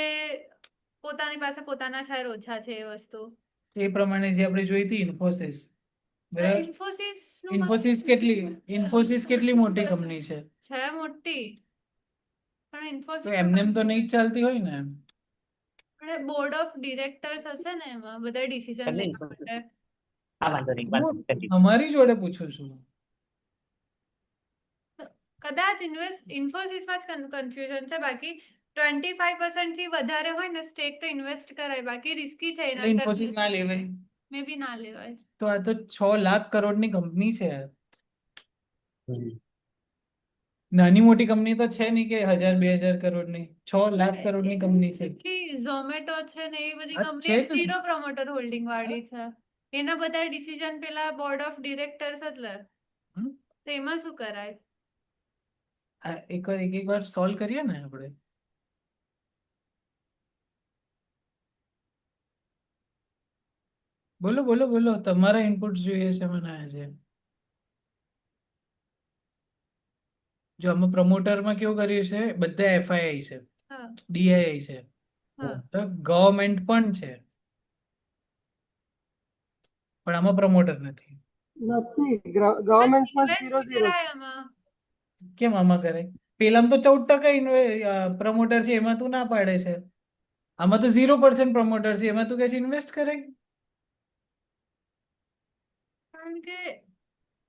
પોતાની પાસે પોતાના શેર ઓછા છે એ વસ્તુ. એ પ્રમાણે જે આપણે જોઈ હતી ઇન્ફોસિસ, બરાબર. ઇન્ફોસિસ ઇન્ફોસિસ કેટલી મોટી કંપની છે, છે મોટી, પણ તો ઇન્ફોસિસ એમને તો નહીં જ ચાલતી હોય ને. બોર્ડ ઓફ ડિરેક્ટર્સ હશે ને, એમાં બધા ડિસિઝન લેવા માટે. હા વાંધો નહીં, વાંધો નહીં, continue. અમારી જોડે પૂછું છું. કદાચ ઇન્ફોસિસમાં જ કન્ફ્યુઝન છે, બાકી 25% થી વધારે હોય ને સ્ટેક તો ઇન્વેસ્ટ કરાય, બાકી રિસ્કી છે એટલે ઇન્ફોસિસ ના લેવાય. મે બી ના લેવાય. તો આ તો 6 લાખ કરોડની કંપની છે. નાની મોટી કંપની તો છે નહીં કે 1000-2000 કરોડની, 6 લાખ કરોડની કંપની છે. કેટલી ઝોમેટો છે ને એ બધી હા, કંપની છે જ ને. 0 પ્રમોટર હોલ્ડિંગ વાળી છે. એના બધા ડિસિઝન પેલા બોર્ડ ઓફ ડિરેક્ટર્સ જ લે, હમ. તો એમાં શું કરાય? એક વાર સોલ્વ કરીએ ને આપણે. બોલો બોલો બોલો, તમારા ઇનપુટ જોઈએ છે મને આજે. જો આમાં પ્રમોટરમાં કેવું કર્યું છે, બધા એફઆઈઆઈ છે, હા ડીઆઈઆઈ છે, હા તો ગવર્મેન્ટ પણ છે, પણ આમાં પ્રમોટર નથી. નથી, ગવર્મેન્ટમાં ઇન્વેસ્ટ 0-0 છે. કરાય આમાં. કેમ આમાં કરે? પેલામાં તો 14% પ્રમોટર છે, એમાં તું ના પાડે છે. આમાં તો 0% પ્રમોટર છે, એમાં તું કહે છે ઇન્વેસ્ટ કરે. કારણ કે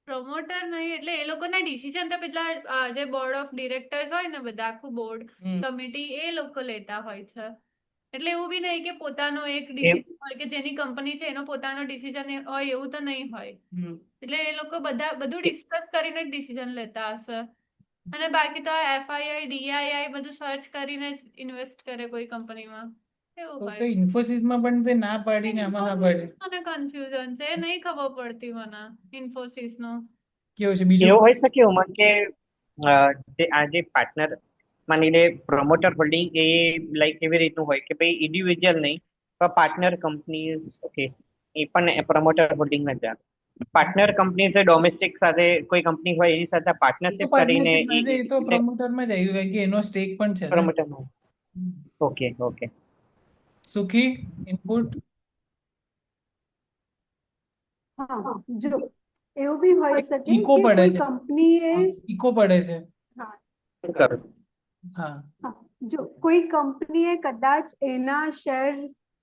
પ્રમોટર નહીં એટલે એ લોકોના ડિસિઝન તો પેલા જે બોર્ડ ઓફ ડિરેક્ટર્સ હોય ને, બધા આખું બોર્ડ કમિટી એ લોકો લેતા હોય છે. એટલે એવું બી નહીં કે પોતાનો એક ડિસિઝન હોય કે જેની કંપની છે એનો પોતાનો ડિસિઝન હોય, એવું તો નહીં હોય. એટલે એ લોકો બધું ડિસ્કસ કરીને જ ડિસિઝન લેતા હશે. અને બાકી તો એફઆઈઆઈ ડીઆઈઆઈ બધું સર્ચ કરીને જ ઇન્વેસ્ટ કરે કોઈ કંપનીમાં, એવું તો હોય. ઇન્ફોસિસમાં પણ તે ના પાડીને આમાં હા પાડી. મને કન્ફ્યુઝન છે, એ નહીં ખબર પડતી મને ઇન્ફોસિસ નું. કેવું છે બીજું? એવું હોઈ શકે ઉમર કે આ જે પાર્ટનર માની લે પ્રમોટર હોલ્ડિંગ એ લાઈક એવી રીતનું હોય કે ભાઈ ઇન્ડિવિજ્યુઅલ નહીં પણ પાર્ટનર કંપની, ઓકે, એ પણ પ્રમોટર હોલ્ડિંગ જ આવે. પાર્ટનર કંપની છે, ડોમેસ્ટિક સાથે કોઈ કંપની હોય એની સાથે એ તો પાર્ટનરશિપ કરીને પાર્ટનરશિપ એ તો પ્રમોટરમાં જ આવ્યું કે એનો સ્ટેક પણ છે ને. પ્રમોટરમાં. Okay okay. સુખી ઇનપુટ. હા જો એવું બી હોઈ શકે ઇકો કે પડે કોઈ છે, કંપનીએ ઇકો પડે છે. હા કરું. હા હા, કોઈ કંપનીએ કદાચ એના શેર્સ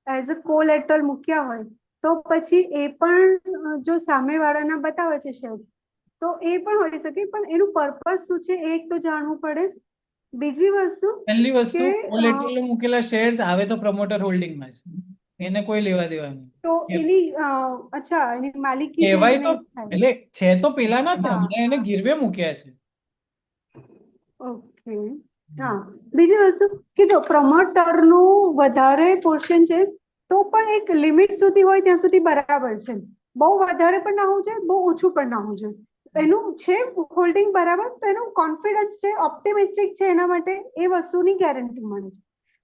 એઝ અ કોલેટરલ મૂક્યા હોય તો પછી એ પણ જો સામેવાળાના બતાવે છે શેર્સ તો એ પણ હોઈ શકે, પણ એનું પર્પસ શું છે એ એક તો જાણવું પડે. બીજી વસ્તુ પહેલી વસ્તુ, કે કોલેટરલ મૂકેલા શેર્સ આવે તો પ્રમોટર હોલ્ડિંગમાં જ, એને કોઈ લેવા દેવા નહીં. તો એની અચ્છા એની માલિકી કહેવાય તો જેને થાય. એટલે છે તો પેલાના જ ને, હા હમણાં એને ગીરવે મૂક્યા છે. ઓકે. હા, બીજી વસ્તુ કે જો પ્રમોટરનું વધારે પોર્શન છે તો પણ એક લિમિટ સુધી હોય ત્યાં સુધી બરાબર છે. બહુ વધારે પણ ના હોવું જોઈએ, બહુ ઓછું પણ ના હોવું જોઈએ. એનું છે હોલ્ડિંગ બરાબર, તો એનું કોન્ફિડન્સ છે, ઓપ્ટિમિસ્ટિક છે, એના માટે એ વસ્તુની ગેરંટી મળે છે.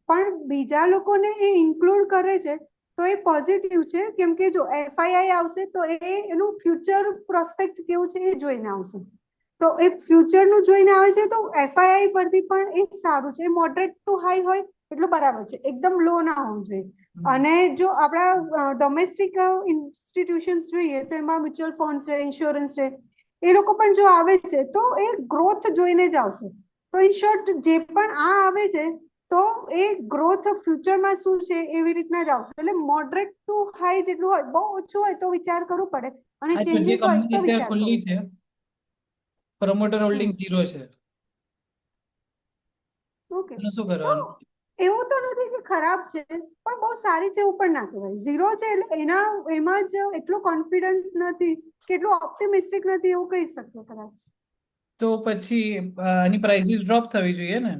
પણ બીજા લોકોને એ ઇન્ક્લુડ કરે છે તો એ પોઝિટિવ છે, કેમ કે જો એફઆઈઆઈ આવશે તો એનું ફ્યુચર પ્રોસ્પેક્ટ કેવું છે એ જોઈને આવશે. તો એ ફ્યુચરનું જોઈને આવે છે તો એફઆઈઆઈ પરથી પણ એ સારું છે. મોડરેટ ટુ હાઈ હોય એટલું બરાબર છે, એકદમ લો ના હોવું જોઈએ. અને જો આપણા ડોમેસ્ટિક ઇન્સ્ટિટ્યુશન્સ જોઈએ તો એમાં મ્યુચ્યુઅલ ફંડ છે, ઇન્સ્યોરન્સ છે, એ લોકો પણ જો આવે છે તો એ ગ્રોથ જોઈને જ આવશે. તો ઇન શોર્ટ જે પણ આ આવે છે તો એ ગ્રોથ ફ્યુચરમાં શું છે એવી રીતના જ આવશે. એટલે મોડરેટ ટુ હાઈ જેટલું હોય, બહુ ઓછું હોય તો વિચાર કરવું પડે, અને આ જો જે ચેન્જીસ હોય કંપની તો અત્યારે વિચાર ખુલ્લી કરવો છે, પડે. પ્રમોટર હોલ્ડિંગ 0 છે, ઓકે. એનું શું તો કરવાનું? એવું તો નથી કે ખરાબ છે, પણ બહુ સારી છે એવું પણ ના કહેવાય. ઝીરો છે એટલે એમાં જ એટલો કોન્ફિડન્સ નથી કે એટલું ઓપ્ટિમિસ્ટિક નથી એવું કહી શકીએ કદાચ. તો પછી આની પ્રાઇસીસ ડ્રોપ થવી જોઈએ ને.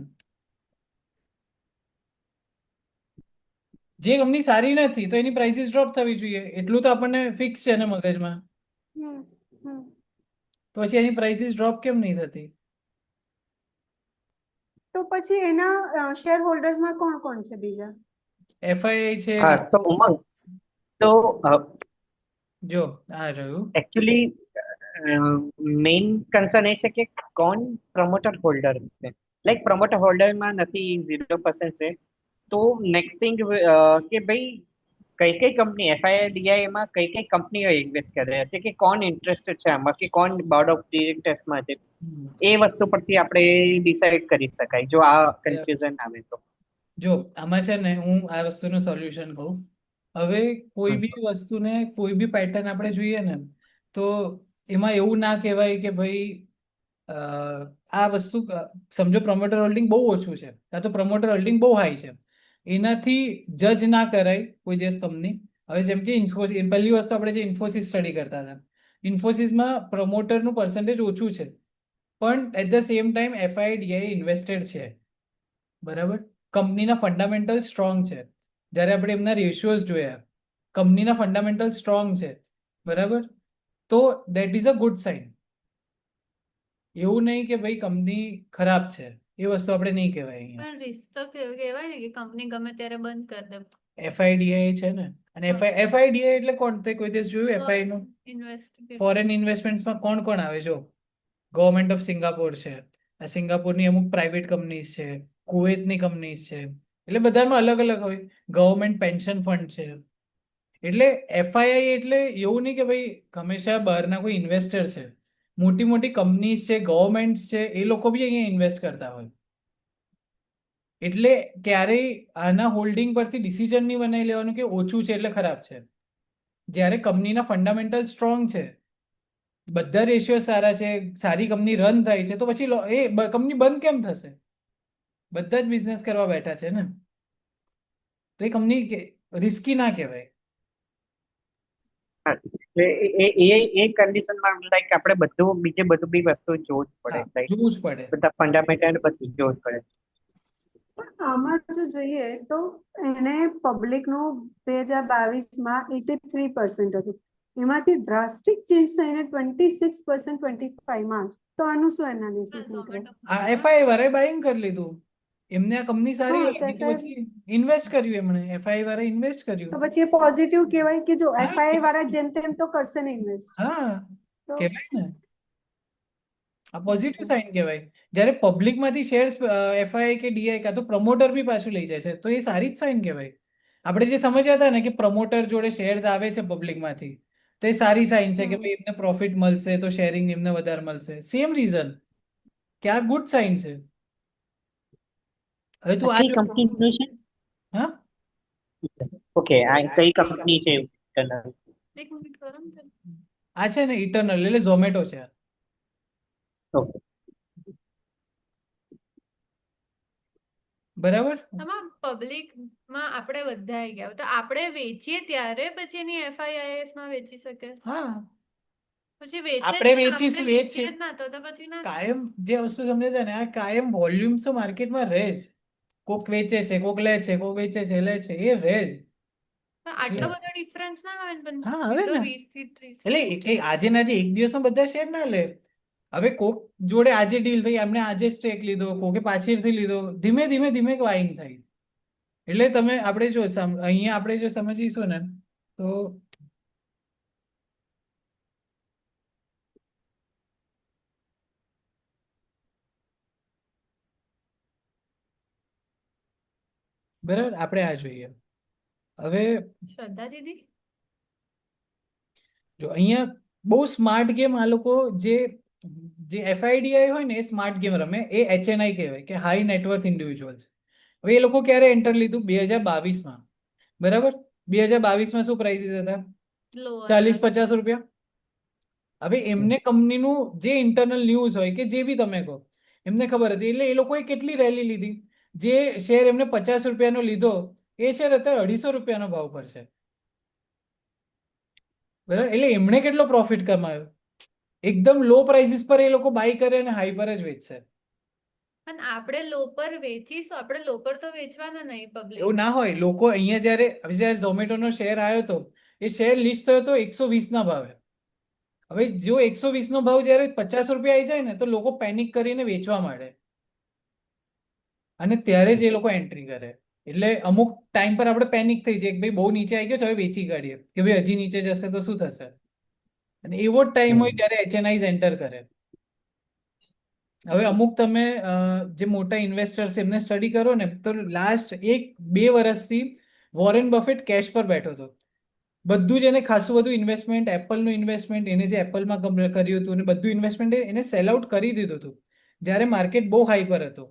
જે કંપની સારી નથી તો એની પ્રાઇસીસ ડ્રોપ થવી જોઈએ, એટલું તો આપણને ફિક્સ છે ને મગજમાં. હમ હમ. તો પછી એની પ્રાઇસીસ ડ્રોપ કેમ નહીં થતી? તો પછી એના શેર હોલ્ડર્સમાં કોણ કોણ છે બીજા? એફઆઈઆઈ છે, હા, તો ઉમંગ, તો જો આ રહ્યું. એકચ્યુઅલી મેઇન કન્સર્ન એ છે કે કોણ પ્રમોટર હોલ્ડર છે. લાઈક પ્રમોટર હોલ્ડરમાં નથી, 0% છે. તો નેક્સ્ટ થિંગ કે ભાઈ કઈ કઈ કંપની એફઆઈઆઈ માં કઈ કઈ કંપનીઓ ઇન્વેસ્ટ કરે છે, કે કોણ ઇન્ટરેસ્ટેડ છે આમાં, કે કોણ બોર્ડ ઓફ ડિરેક્ટર્સમાં છે, એ વસ્તુ પરથી આપણે ડિસાઇડ કરી શકાય જો આ કન્ફ્યુઝન આવે તો. જો આમાં છે ને, હું આ વસ્તુનું સોલ્યુશન કહું. હવે કોઈ બી વસ્તુને, કોઈ બી પેટર્ન આપણે જોઈએ ને, તો એમાં એવું ના કહેવાય કે ભાઈ આ વસ્તુ સમજો પ્રમોટર હોલ્ડિંગ બહુ ઓછું છે કાં તો પ્રમોટર હોલ્ડિંગ બહુ હાઈ છે, એનાથી જજ ના કરાય કોઈ દિવસ કંપની. હવે જેમ કે ઇન્ફોસિસ, પહેલી વસ્તુ આપણે જે ઇન્ફોસિસ સ્ટડી કરતા હતા, ઇન્ફોસિસમાં પ્રમોટરનું પર્સન્ટેજ ઓછું છે, પણ at the same time FIDI invested છે, બરાબર. કંપનીના ફંડામેન્ટલ સ્ટ્રોંગ છે. જ્યારે આપણે એમના રેશિયોઝ જોયા, કંપનીના ફંડામેન્ટલ સ્ટ્રોંગ છે, બરાબર. તો that is a good sign. એવું નહીં કે ભાઈ કંપની ખરાબ છે, એ વસ્તુ આપણે નહીં કહેવાય અહીંયા. પણ રિસ્ક તો કહેવાય ને કે કંપની ગમે ત્યારે બંધ કરી દે. એફઆઈડીઆઈ છે ને, અને એફઆઈડીઆઈ એટલે કોણ? તે કોઈ દિવસ જોયું એફઆઈ નું? ઇન્વેસ્ટ ફોરેન ઇન્વેસ્ટમેન્ટ્સમાં કોણ કોણ આવે? જો ગવર્મેન્ટ ઓફ સિંગાપોર છે, આ સિંગાપુરની અમુક પ્રાઇવેટ કંપનીઝ છે, કુવેતની કંપનીઝ છે, એટલે બધામાં અલગ અલગ હોય. ગવર્મેન્ટ પેન્શન ફંડ છે. એટલે એફઆઈઆઈ એટલે એવું નહીં કે ભાઈ હંમેશા બહારના કોઈ ઇન્વેસ્ટર છે. મોટી મોટી કંપનીઝ છે, ગવર્મેન્ટ્સ છે, એ લોકો બી અહીંયા ઇન્વેસ્ટ કરતા હોય. એટલે ક્યારેય આના હોલ્ડિંગ પરથી ડિસિઝન નહીં બનાવી લેવાનું કે ઓછું છે એટલે ખરાબ છે. જ્યારે કંપનીના ફંડામેન્ટલ સ્ટ્રોંગ છે, બધા રેશિયો સારા છે, સારી કંપની રન થાય છે, તો પછી એ કંપની બંધ કેમ થશે? બધા જ બિઝનેસ કરવા બેઠા છે ને, તો એ કંપની રિસ્કી ના કહેવાય. એ કન્ડિશનમાં લાઈક આપણે બધું બી વસ્તુ જોવું જ પડે, લાઈક જોવું જ પડે. બધા ફંડામેન્ટલ બધું જોવું જ પડે. પણ આમાં જો જોઈએ તો એને પબ્લિકનું 2022માં 83% હતું, એમાંથી ડ્રાસ્ટિક ચેન્જ થઈને 26% 25માં જ. તો આનું શું એનાલિસિસ નીકળે? આ એફઆઈ વાળાએ બાઇંગ કરી લીધું, એમને આ કંપની સારી હા, લાગી તો પછી ઇન્વેસ્ટ કર્યું, એમણે એફઆઈ વાળા ઇન્વેસ્ટ તો કર્યું. પછી એ પોઝિટિવ કહેવાય કે જો હા, એફઆઈ વાળા જેમ તેમ તો કરશે ને ઇન્વેસ્ટ? હા, તો કહેવાય ને, આ પોઝિટિવ સાઇન કહેવાય. જ્યારે પબ્લિકમાંથી શેર્સ એફઆઈ કે ડીઆઈ કાં તો પ્રમોટર બી પાછું લઈ જાય છે, તો એ સારી જ સાઇન કહેવાય. આપણે જે સમજ્યા હતા ને કે પ્રમોટર જોડે શેર્સ આવે છે પબ્લિકમાંથી, તો એ સારી સાઇન છે કે ભાઈ એમને પ્રોફિટ મળશે તો શેરિંગ એમને વધારે મળશે. સેમ રીઝન કે આ ગુડ સાઇન છે. હવે તું આ કઈ જો, કંપનીનું છે? હા, ઓકે, આ કઈ કંપની છે? ઇટરનલ? એક મિનિટ કરો ને. આ છે ને ઇટરનલ એટલે ઝોમેટો છે. ઓકે. બરાબર. આમાં પબ્લિકમાં આપણે બધા આવી ગયા તો આપણે વેચીએ ત્યારે પછી એની FIIS માં વેચી શકે. હા, પછી વેચે જ આપણે ને, વેચીશું, આપણે એ જ વેચીએ છે જ ના તો પછી ના થાય. કાયમ જે વસ્તુ સમજે છે ને, આ કાયમ વોલ્યુમ્સ તો માર્કેટમાં રહે જ. કોક વેચે છે, કોક લે છે, કોક વેચે છે, લે છે, એ રહે જ. પણ આટલો બધો ડિફરન્સ ના આવે ને, પણ હા, આવે સીધો ને. 20 થી 30. એટલે આજે ને આજે એક દિવસમાં બધા શેર ના લે. હવે કોક જોડે આજે ડીલ થઈ, એમને આજે સ્ટેક લીધો, કોકે પાછળથી લીધો, ધીમે ધીમે ધીમે બાઇંગ થઈ. એટલે તમે આપણે જો અહીંયા આપણે જો સમજીશું ને તો બરાબર, આપણે આ જોઈએ. હવે શ્રદ્ધા દીદી, જો અહીંયા બહુ સ્માર્ટ ગેમ આ લોકો જે FIDI હોય ને, એ સ્માર્ટ ગેમ રમે. એ HNI કહેવાય કે હાઈ નેટવર્થ ઇન્ડિવિજ્યુઅલ્સ. હવે એ લોકો ક્યારે એન્ટર લીધું? 2022માં. બરાબર. 2022માં શું પ્રાઇસીસ હતા? લો 40-50 રૂપિયા. હવે એમને કંપનીનું જે ઇન્ટરનલ ન્યૂઝ હોય કે જે બી તમે કહો, એમને ખબર હતી. એટલે એ લોકોએ કેટલી રેલી લીધી. જે શેર એમને 50 રૂપિયાનો લીધો, એ શેર અત્યારે 250 રૂપિયાનો ભાવ પર છે. બરાબર. એટલે એમણે કેટલો પ્રોફિટ કમાયો? એકદમ લો પ્રાઇસીસ પર એ લોકો બાય કરે અને હાઈ પર જ વેચશે. પણ આપણે લો પર વેચીશું, આપણે લો પર તો વેચવાના નહીં પબ્લિક. એવું ના હોય. લોકો અહીંયા જ્યારે ઝોમેટોનો શેર આવ્યો હતો, એ શેર લિસ્ટ થયો હતો 120 ના ભાવે. હવે જો 120 નો ભાવ જ્યારે 50 રૂપિયા આવી જાય ને, તો લોકો પેનિક કરીને વેચવા માંડે. અને ત્યારે જ એ લોકો એન્ટ્રી કરે. એટલે અમુક ટાઈમ પર આપણે પેનિક થઈ જાય કે ભાઈ બહુ નીચે આવી ગયો છે, હવે વેચી કાઢીએ, કે ભાઈ હજી નીચે જશે તો શું થશે. અને એવો જ ટાઈમ હોય જ્યારે HNIs એન્ટર કરે. હવે અમુક તમે જે મોટા ઇન્વેસ્ટર્સ એમને સ્ટડી કરો ને, તો લાસ્ટ 1-2 વર્ષથી વોરેન બફેટ કેશ પર બેઠો હતો. બધું જ એને ખાસું બધું ઇન્વેસ્ટમેન્ટ, એપલનું ઇન્વેસ્ટમેન્ટ, એને જે એપલમાં કર્યું હતું, અને બધું ઇન્વેસ્ટમેન્ટ એને સેલ આઉટ કરી દીધું હતું જ્યારે માર્કેટ બહુ હાઈ પર હતો.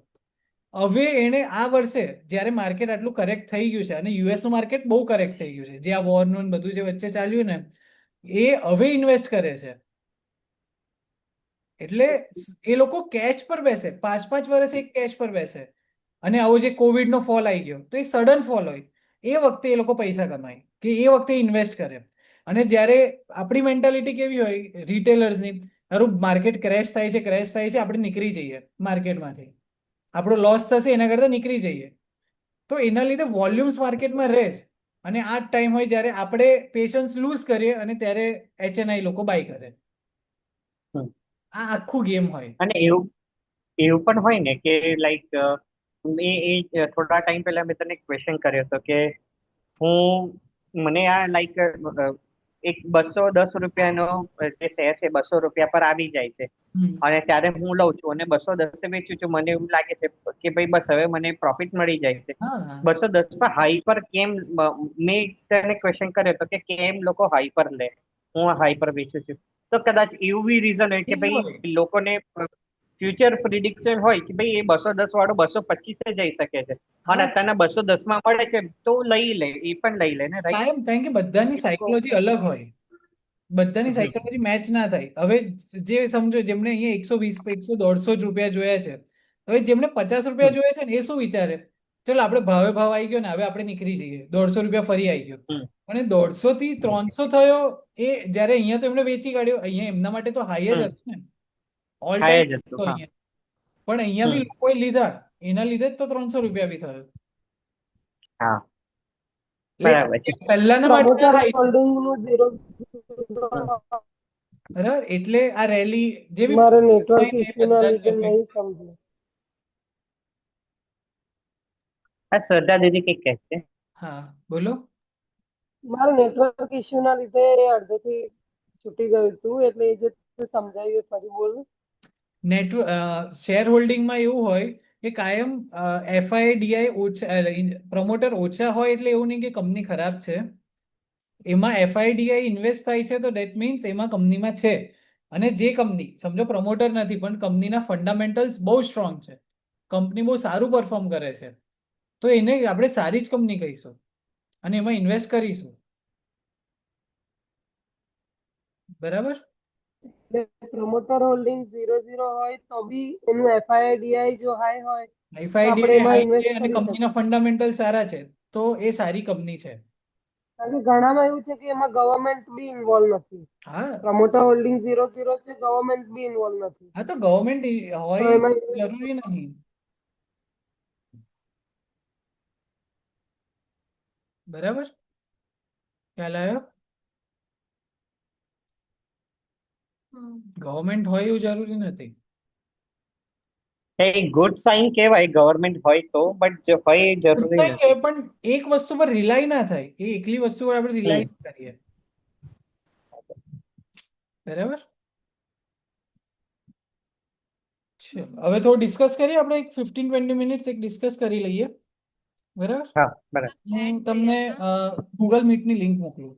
હવે એને આ વર્ષે જ્યારે માર્કેટ આટલું કરેક્ટ થઈ ગયું છે, અને યુએસનું માર્કેટ બહુ કરેક્ટ થઈ ગયું છે, જે આ વોરનું બધું જે વચ્ચે ચાલ્યું ને, એ હવે ઇન્વેસ્ટ કરે છે. એટલે એ લોકો કેશ પર બેસે, 5-5 વર્ષ એક કેશ પર બેસે. અને આવો જે કોવિડનો ફોલ આવી ગયો, તો એ સડન ફોલ હોય, એ વખતે એ લોકો પૈસા કમાય, કે એ વખતે ઇન્વેસ્ટ કરે. અને જ્યારે આપણી મેન્ટાલિટી કેવી હોય રિટેલર્સની, તારું માર્કેટ ક્રેશ થાય છે, આપણે નીકળી જઈએ માર્કેટમાંથી, આપણો લોસ થશે એના કરતાં નીકળી જઈએ. તો એના લીધે વોલ્યુમ્સ માર્કેટમાં રહે જ. અને આ જ ટાઈમ હોય જ્યારે આપણે પેશન્સ લૂઝ કરીએ, અને ત્યારે HNI લોકો બાય કરે. આ આખું ગેમ હોય. અને એવું એવું પણ હોય ને કે લાઈક થોડા ટાઈમ પહેલા મેં તને ક્વેશ્ચન કર્યો હતો કે મને આ લાઈક એક 210 રૂપિયાનો જે શેર છે 200 રૂપિયા પર આવી જાય છે, અને ત્યારે હું લઉં છું અને 210 વેચું છું. મને એવું લાગે છે કે ભાઈ બસ હવે મને પ્રોફિટ મળી જાય છે. 210 પર હાઈ પર કેમ? મેં તને ક્વેશ્ચન કર્યો હતો કે કેમ લોકો હાઈ પર લે, હું હાઈ પર વેચું છું. તો કદાચ એવું બી રીઝન હોય કે ભાઈ લોકોને ફ્યુચર પ્રિડિક્શન હોય કે ભાઈ એ 210 વાળો 225 જઈ શકે છે, અને અત્યારના 210 માં મળે છે તો લઈ લે, એ પણ લઈ લે ને, રાઈટ? કારણ કે બધાની સાયકોલોજી અલગ હોય, બધાની સાયકોલોજી મેચ ના થાય. હવે જે સમજો જેમને અહીંયા 120-100-150 રૂપિયા જોયા છે, હવે જેમને 50 રૂપિયા જોયા છે ને, એ શું વિચારે? ચલો આપણે ભાવ આવી ગયો ને, હવે આપણે નીકળી જઈએ, 150 રૂપિયા ફરી આવી ગયો. અને 150 થી 300 થયો, એ જ્યારે અહીંયા તો એમને વેચી કાઢ્યો, અહીંયા એમના માટે તો હાઈ જ હતું ને, ઓલ ટાઈમ અહીંયા. પણ અહીંયા બી લોકોએ લીધા, એના લીધે જ તો 300 રૂપિયા બી થયો. હા, બરાબર છે. પહેલાના માટે પ્રમોટર હાઈ, હોલ્ડિંગનું 0 બરાબર. એટલે આ રેલી જે બી મારે નેટવર્ક થાય ને, ઇશ્યુ ના બધાને લીધે affect. નહીં સમજ્યું. હા, શ્રદ્ધા દીદી કઈક કહે છે. હા, બોલો. મારે નેટવર્ક ઇશ્યુ ના લીધે અડધેથી છૂટી ગયું હતું, એટલે એ જે સમજાયું એ ફરી બોલું. શેર હોલ્ડિંગમાં એવું હોય કે કાયમ FIDI પ્રમોટર ઓછા હોય એટલે એવું નહીં કે કંપની ખરાબ છે. એમાં FIDI ઇન્વેસ્ટ થાય છે, તો દેટ મીન્સ એમાં કંપનીમાં છે. અને જે કંપની સમજો પ્રમોટર નથી, પણ કંપનીના ફંડામેન્ટલ્સ બહુ સ્ટ્રોંગ છે, કંપની બહુ સારું પરફોર્મ કરે છે, તો એને આપણે સારી જ કંપની કહીશું અને એમાં ઇન્વેસ્ટ કરીશું. બરાબર? પ્રમોટર હોલ્ડિંગ 0-0 હોય તો બી એનું FII જો હાઈ હોય તો FII આપણે એમાં હાઈ ઇન્વેસ્ટ છે અને કરી કંપનીના શકીએ. ફંડામેન્ટલ સારા છે તો એ સારી કંપની છે. કારણ કે ઘણામાં એવું છે કે એમાં ગવર્મેન્ટ બી ઇન્વોલ્વ નથી. હા પ્રમોટર હોલ્ડિંગ 0-0 છે, ગવર્મેન્ટ બી ઇન્વોલ્વ નથી. હા તો ગવર્મેન્ટ તો હોય એમાં જરૂરી નહીં. બરાબર, ખ્યાલ આવ્યો? ગવર્મેન્ટ હોય એવું જરૂરી નથી. એ ગુડ સાઇન કહેવાય ગવર્મેન્ટ હોય તો, બટ હોય એ જરૂરી થાય કે નથી. પણ એક વસ્તુ પર રિલાય ના થાય, એ એકલી વસ્તુ પર આપણે રિલાય ના કરીએ. બરાબર, ચલો હવે થોડું ડિસ્કસ કરીએ. આપણે એક 15-20 મિનિટ્સ એક ડિસ્કસ કરી લઈએ. બરાબર, હા, બરાબર. હું Add તમને કરીએ તો? ગૂગલ મીટની લિંક મોકલું.